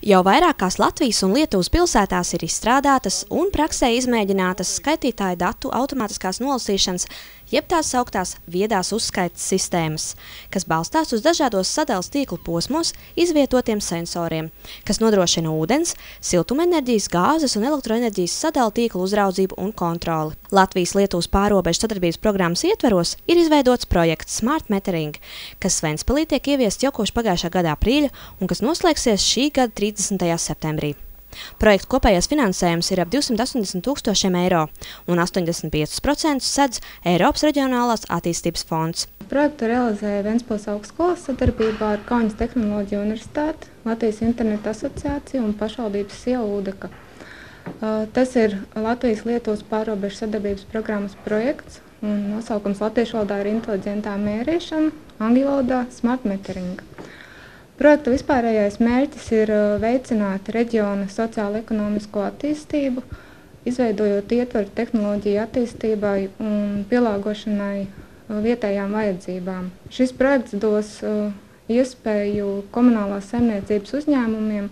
Jau vairākās Latvijas un Lietuvas pilsētās ir izstrādātas un praksē izmēģinātas skaitītāju datu automātiskās nolasīšanas, jeb tās sauktās viedās uzskaites sistēmas, kas balstās uz dažādos sadales tīklu posmos izvietotiem sensoriem, kas nodrošina ūdens, siltumenerģijas, gāzes un elektroenerģijas sadales tīklu uzraudzību un kontroli. Latvijas-Lietuvas pārrobežu sadarbības programmas ietveros ir izveidots projekts Smart Metering, kas Ventspilī tiek ieviests jau kopš pagājušā gada aprīļa un kas noslēgsies šī gada 30. septembrī. Projekta kopējais finansējums ir ap 280 000 eiro un 85% sedz Eiropas Reģionālās attīstības fonds. Projektu realizēja Ventspils augstskolas sadarbībā ar Kaunas Tehnoloģiju universitāti, Latvijas Interneta asociāciju un pašvaldības SIA Ūdeka. Tas ir Latvijas-Lietuvas pārrobežu sadarbības programmas projekts, un nosaukums latviešu valodā ir inteliģentā mērīšana, angļu valodā Smart Metering. Projekta vispārējais mērķis ir veicināt reģiona sociālo-ekonomisko attīstību, izveidojot ietvaru tehnoloģiju attīstībai un pielāgošanai vietējām vajadzībām. Šis projekts dos iespēju komunālās saimniecības uzņēmumiem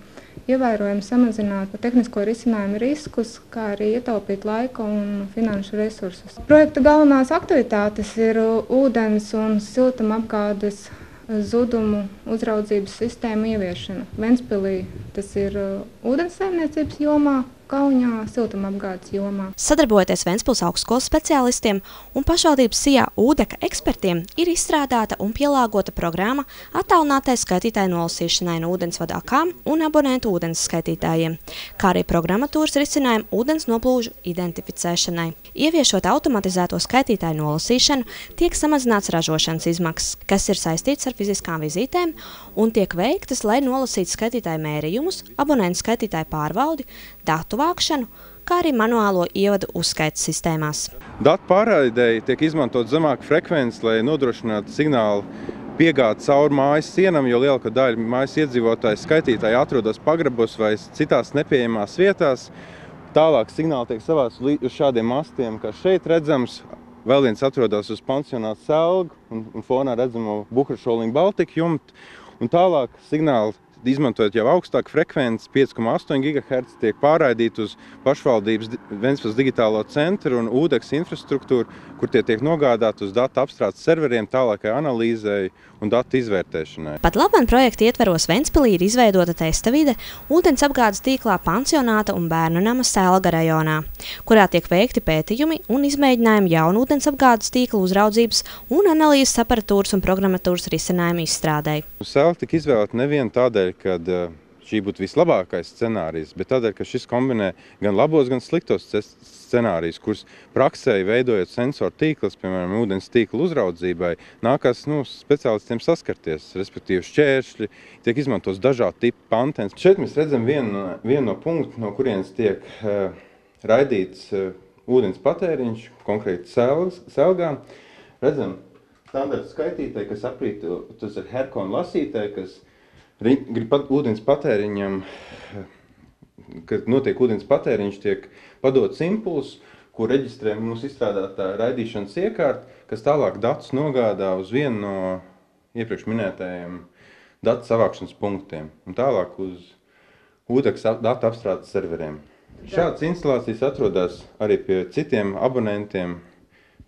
ievērojami samazināt tehnisko risinājumu riskus, kā arī ietaupīt laika un finanšu resursus. Projekta galvenās aktivitātes ir ūdens un siltumapgādes zudumu uzraudzības sistēmu ieviešana. Ventspilī tas ir ūdens saimniecības jomā, Kaunijā siltumapgādes jomā. Sadarbojoties Ventspils augstskolas speciālistiem un pašvaldības SIA Ūdeka ekspertiem, ir izstrādāta un pielāgota programma attālinātai skaitītāju nolasīšanai no ūdensvada akām un abonentu ūdens skaitītājiem, kā arī programmatūras risinājumu ūdens noplūžu identificēšanai. Ieviešot automatizēto skaitītāju nolasīšanu, tiek samazināts ražošanas izmaksas, kas ir saistīts ar fiziskām vizītēm un tiek veiktas, lai nolasītu skaitītāju mērījumus, abonentu skaitītāju pārvaldi, datu vākšanu, kā arī manuālo ievadu uzskaites sistēmās. Datu pārraidei tiek izmantot zemāka frekvence, lai nodrošinātu signālu piegādi cauri mājas sienam, jo lielākā daļa mājas iedzīvotāju skaitītāji atrodas pagrabos vai citās nepieejamās vietās. Tālāk signāli tiek savāts uz šādiem mastiem, kā šeit redzams. Vēl viens atrodas uz pansionāta Selgu un fonā redzamo Buhra-Šoliņu Baltiku jumtu. Un tālāk signāli, izmantojot jau augstāku frekvenci, 5,8 GHz, tiek pārraidīti uz pašvaldības Ventspils digitālo centru un ūdeks infrastruktūru, kur tie tiek nogādāti uz datu apstrādes serveriem tālākai analīzei un datu izvērtēšanai. Pat labam projekta ietveros Ventspilī ir izveidota testa vide ūdens apgādes tīklā pansionāta un bērnu nama Selga rajonā, kurā tiek veikti pētījumi un izmēģinājumi jaunu ūdens apgādes tīkla uzraudzības un analīzes aparatūras un programmatūras risinājumu izstrādei. Selga tika izvēlēta nevien tādēļ, kad šī būtu vislabākais scenārijs, bet tādēļ, ka šis kombinē gan labos, gan sliktos scenārijus, kurus praksē veidojot sensoru tīklus, piemēram, ūdens tīklu uzraudzībai, nākās speciālistiem saskarties, respektīvi šķēršļi, tiek izmantos dažādi tipi antenas. Šeit mēs redzam vienu no punktu, no kurienes tiek raidīts ūdens patēriņš, konkrēti Selgā. Redzam standarta skaitītāji, kas aprīt, tas ir Herkona lasītāji, kas grib ūdens patēriņam, kad notiek ūdens patēriņš, tiek padots impulss, ko reģistrē mūsu izstrādātā raidīšanas iekārta, kas tālāk datus nogādā uz vienu no iepriekš minētajiem datu savākšanas punktiem un tālāk uz ūdens datu apstrādes serveriem. Šādas instalācijas atrodas arī pie citiem abonentiem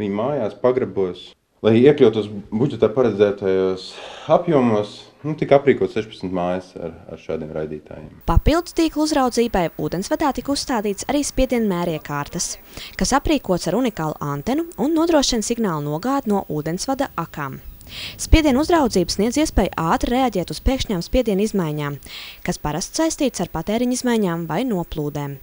viņu mājās, pagrabos. Lai iekļautos budžetā paredzētajos apjomos, tika aprīkot 16 mājas ar šādiem raidītājiem. Papildus tīklu uzraudzībai ūdensvadā tika uzstādīts arī spiediena mēriekārtas, kas aprīkots ar unikālu antenu un nodrošina signālu nogādi no ūdensvada akām. Spiediena uzraudzība sniedz iespēju ātri reaģēt uz pēkšņām spiediena izmaiņām, kas parasti saistīts ar patēriņa izmaiņām vai noplūdēm.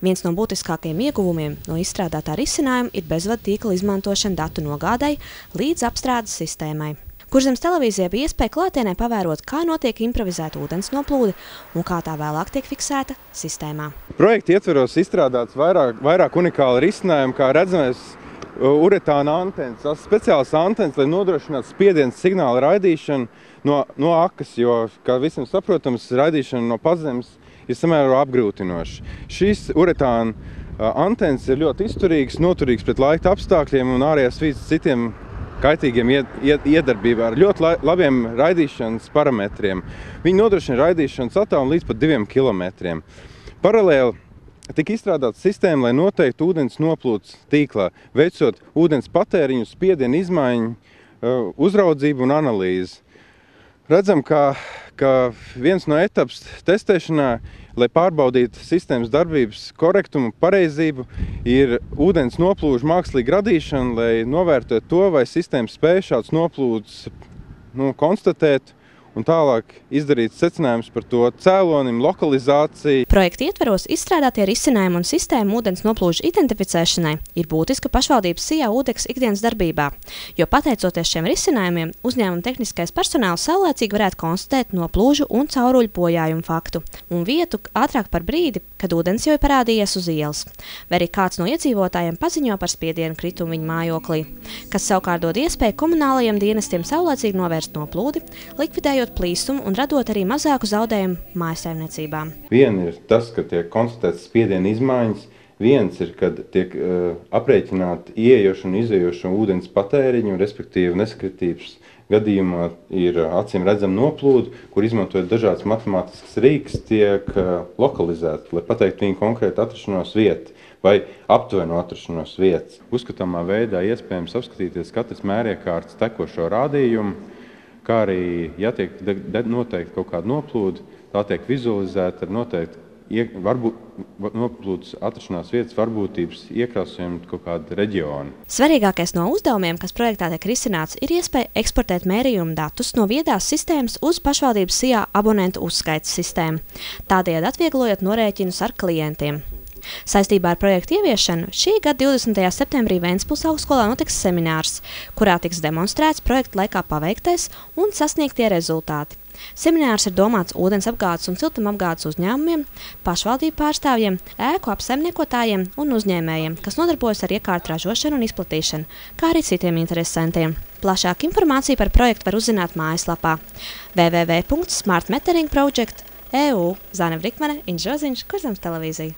Viens no būtiskākajiem ieguvumiem no izstrādātā risinājuma ir bezvadu tīkla izmantošana datu nogādai līdz apstrādes sistēmai. Kurzemes televīzijai bija iespēja klātienē pavērot, kā notiek improvizēta ūdens noplūde un kā tā vēlāk tiek fiksēta sistēmā. Projekta ietveros izstrādāts vairāk unikāli risinājumi, kā redzamais uretāna antenas. Tas speciāls antenas, lai nodrošinātu spiediens signāla raidīšanu no akas, jo, kā visiem saprotams, raidīšana no pazemes ir samērā apgrūtinoša. Šīs uretāna antenas ir ļoti izturīgas, noturīgas pret laika apstākļiem un ārējās vīdes citiem kaitīgiem iedarbībā ar ļoti labiem raidīšanas parametriem. Viņi nodrošina raidīšanas attālumu līdz pat 2 kilometriem. Paralēli tika izstrādāta sistēma, lai noteiktu ūdens noplūdes tīklā, veicot ūdens patēriņu, spiedienu izmaiņu, uzraudzību un analīzi. Redzam, ka viens no etaps testēšanā, lai pārbaudītu sistēmas darbības korektumu, pareizību, ir ūdens noplūžu mākslīga radīšana, lai novērtētu to, vai sistēma spēj šāds noplūdes konstatēt un tālāk izdarīt secinājumus par to cēlonim, lokalizāciju. Projekta ietveros izstrādātie risinājumi un sistēma ūdens noplūžu identificēšanai ir būtiska pašvaldības SIA ūdekļa ikdienas darbībā, jo pateicoties šiem risinājumiem, uzņēmuma tehniskais personāls saulēcīgi varētu konstatēt noplūžu un cauruļu bojājumu faktu un vietu ātrāk par brīdi, kad ūdens jau ir parādījies uz ielas, vai arī kāds no iedzīvotājiem paziņo par spiedienu kritumu viņa mājoklī, kas savukārt dod iespēju komunālajiem dienestiem saulēcīgi novērst noplūdi, likvidējot plīsumu un radot arī mazāku zaudējumu mājsaimniecībām. Viena ir tas, ka tiek konstatēts spiediena izmaiņas, viens ir, kad tiek aprēķināti ieejošo un izējošo ūdens patēriņu, respektīvi nesakritības gadījumā ir acīm redzama noplūde, kur izmantojot dažādas matemātiskas rīks, tiek lokalizēti, lai pateiktu viņu konkrētu atrašanos vietu vai aptuvenu atrašanos vietas. Uzskatāmā veidā iespējams apskatīties katras mēriekārtas tekošo rādījumu, kā arī, ja tiek noteikti kaut kāda noplūde, tā tiek vizualizēta ar noteikti noplūdes atrašanās vietas varbūtības iekrāsojumu kaut kādu reģionu. Svarīgākais no uzdevumiem, kas projektā tiek risināts, ir iespēja eksportēt mērījumu datus no viedās sistēmas uz pašvaldības SIA abonentu uzskaites sistēmu, tādējādi atvieglojot norēķinus ar klientiem. Saistībā ar projektu ieviešanu šī gada 20. septembrī Ventspils augstskolā notiks seminārs, kurā tiks demonstrēts projekta laikā paveiktais un sasniegtie rezultāti. Seminārs ir domāts ūdensapgādes un siltumapgādes uzņēmumiem, pašvaldību pārstāvjiem, ēku apsaimniekotājiem un uzņēmējiem, kas nodarbojas ar iekārtu ražošanu un izplatīšanu, kā arī citiem interesantiem. Plašāku informāciju par projektu var uzzināt mājaslapā www.smartmetering.project.eu. Zane Brikmane, Inžs Roziņš, Kurzemes televīzija.